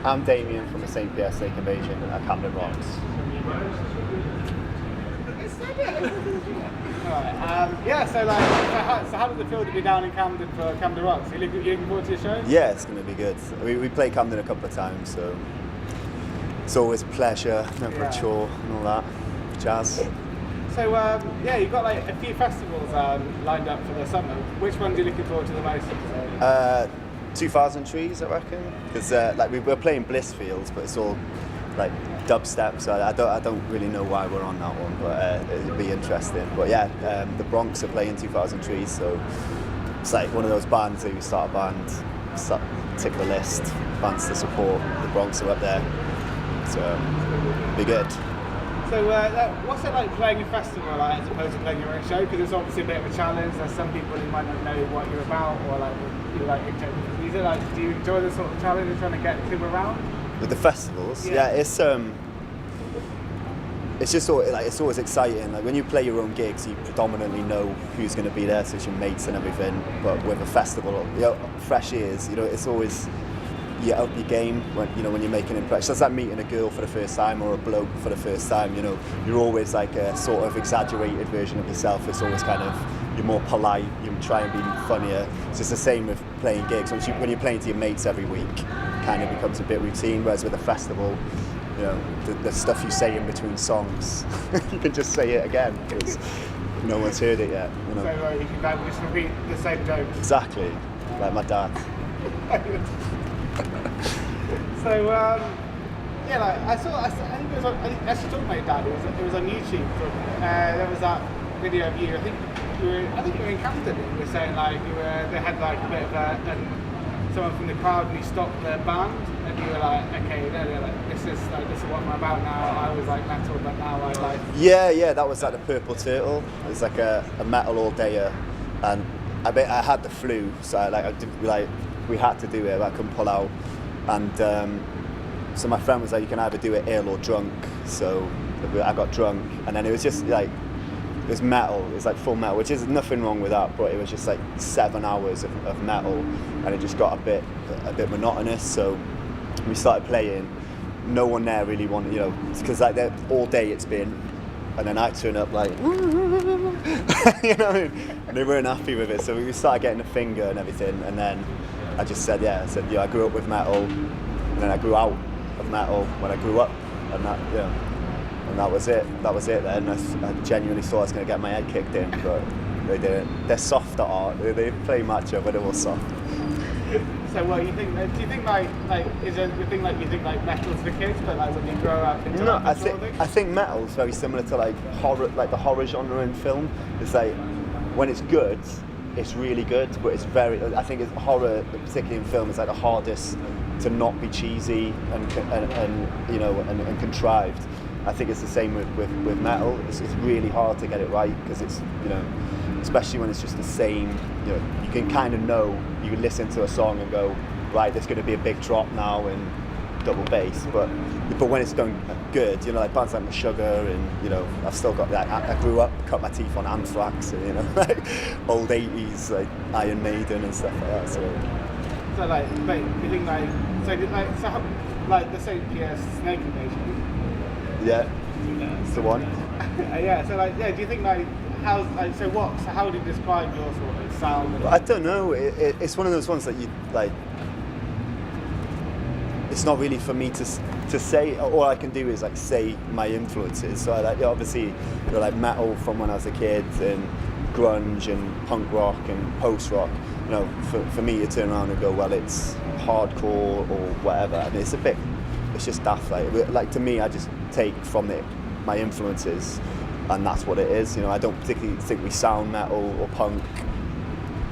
I'm Damien from the St. Pierre Steak Invasion at Camden Rocks. So how does it feel to be down in Camden for Camden Rocks? Are you looking forward to your show? Yeah, it's going to be good. We play Camden a couple of times, so it's always a pleasure, never a chore and all that jazz. So you've got like a few festivals lined up for the summer. Which ones are you looking forward to the most? 2000 Trees, I reckon, because we're playing Blissfields, but it's all like dubstep, so I don't really know why we're on that one, but it'll be interesting. But yeah, the Bronx are playing 2000 Trees, so it's like one of those bands that you start a band, tick the list, bands to support. The Bronx are up there, so be good. So what's it like playing a festival as opposed to playing your own show? Because it's obviously a bit of a challenge. There's some people who might not know what you're about, or do you enjoy the sort of challenge of trying to get people around? With the festivals, yeah, it's just it's always exciting. Like when you play your own gigs, you predominantly know who's going to be there, so it's your mates and everything. But with a festival, fresh ears, it's always you up your game when you're making an impression. It's like meeting a girl for the first time or a bloke for the first time. You're always like a sort of exaggerated version of yourself. It's always kind of you're more polite. You try and be funnier. It's just the same with playing gigs. When you're playing to your mates every week, kind of becomes a bit routine. Whereas with a festival, the stuff you say in between songs, you can just say it again because no one's heard it yet. So you can just repeat the same jokes. Exactly, like my dad. So I think it was actually talking about your dad. It was on YouTube. There was that video of you. I think you were in Camden. You were saying they had like a bit of someone from the crowd and he stopped their band and you were like, okay, this is what I'm about now. I was like metal, but now I like. Yeah, that was like the Purple Turtle. It was like a metal all dayer, and I had the flu, so we had to do it. I couldn't pull out. And so my friend was like, you can either do it ill or drunk. So I got drunk, and then it was just like, it was metal. It was like full metal, which is nothing wrong with that, but it was just like 7 hours of metal, and it just got a bit monotonous. So we started playing. No one there really wanted, because like all day it's been, and then I turn up like, and they weren't happy with it. So we started getting a finger and everything, and then I just said, I grew up with metal, and then I grew out of metal when I grew up, and that was it. That was it then. I genuinely thought I was going to get my head kicked in, but they didn't. They're soft at art. They play macho, but they're all soft. So what you think? Do you think is there the thing you think metal's for kids, but when you grow up? No, I think metal's very similar to horror, the horror genre in film. It's like when it's good, it's really good, but it's I think horror, particularly in film, is like the hardest to not be cheesy and contrived. I think it's the same with metal. It's really hard to get it right because it's especially when it's just the same. You can kind of know. You can listen to a song and go, right, there's going to be a big drop now and double bass. But when it's going good, like bands like Sugar and I've still got that. I grew up, cut my teeth on Anthrax and old 80s like Iron Maiden and stuff like that. So you think the St. Pierre Snake Invasion? Yeah, it's the one. Do you think how would you describe your sort of sound? I don't know. It's one of those ones that you like. It's not really for me to say. All I can do is say my influences. So obviously, metal from when I was a kid, and grunge and punk rock and post rock. For me to turn around and go, well, it's hardcore or whatever. I mean, it's just daft. To me, I just take from it my influences, and that's what it is. I don't particularly think we sound metal or punk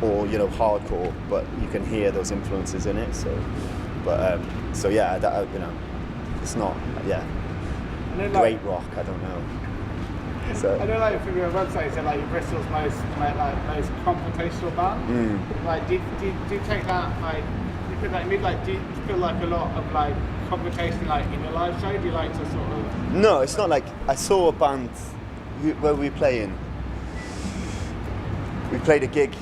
or hardcore, but you can hear those influences in it. So, it's not great rock. I don't know. So, I know, from your website, you said you're Bristol's most confrontational band. Do you take that do you feel a lot of confrontation in your live show? Do you like to sort of? No, it's not like I saw a band where we were playing. We played a gig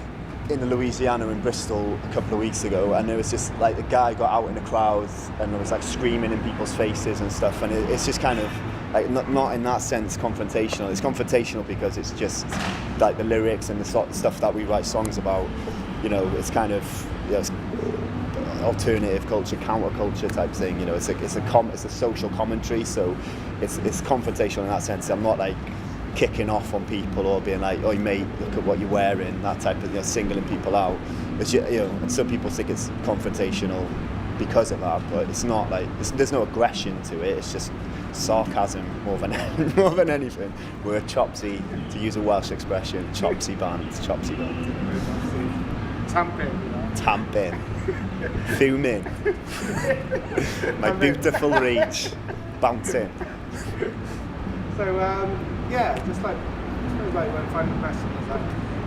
in Louisiana in Bristol a couple of weeks ago, and there was just like the guy got out in the crowd and there was like screaming in people's faces and stuff, and it's just kind of like not in that sense confrontational. It's confrontational because it's just like the lyrics and the sort of stuff that we write songs about. You know, it's kind of, you know, it's alternative culture, counterculture type thing. You know, it's a social commentary, so it's confrontational in that sense. I'm not like kicking off on people or being like, "Oh, mate, look at what you're wearing," that type of, you know, singling people out. It's, you know, and some people think it's confrontational because of that, but it's not like there's no aggression to it. It's just sarcasm more than anything. We're a chopsy, to use a Welsh expression, chopsy band. Tamping. Fuming. My beautiful rage. Bouncing. So, yeah, just like, I suppose like when finding question is like,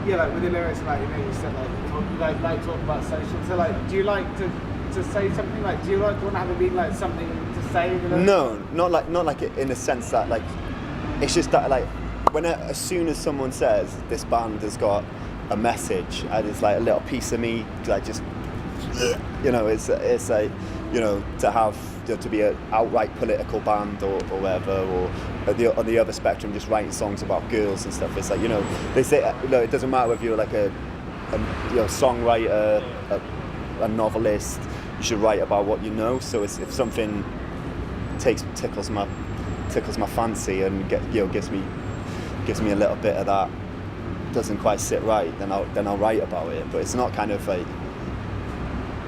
yeah, like with the lyrics, like, you know, you said like, you like talking about social. So like, do you like to say something like, do you want to have it being like something to say? You know? No, not like it in the sense that like, it's just that like, as soon as someone says this band has got a message, and it's like a little piece of me, like just, you know, it's like, you know, to be an outright political band or whatever, or on the other spectrum, just writing songs about girls and stuff. It's like, you know, they say, you know, it doesn't matter whether you're like a you know, songwriter, a novelist, you should write about what you know. So if something tickles my fancy and gives me a little bit of that, doesn't quite sit right, then I'll write about it. But it's not kind of like,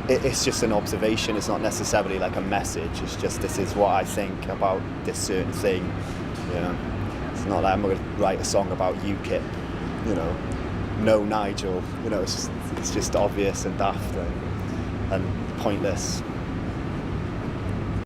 it's just an observation. It's not necessarily like a message. It's just, this is what I think about this certain thing. You know, it's not like I'm going to write a song about UKIP. You know, no Nigel. You know, it's just obvious and daft and pointless.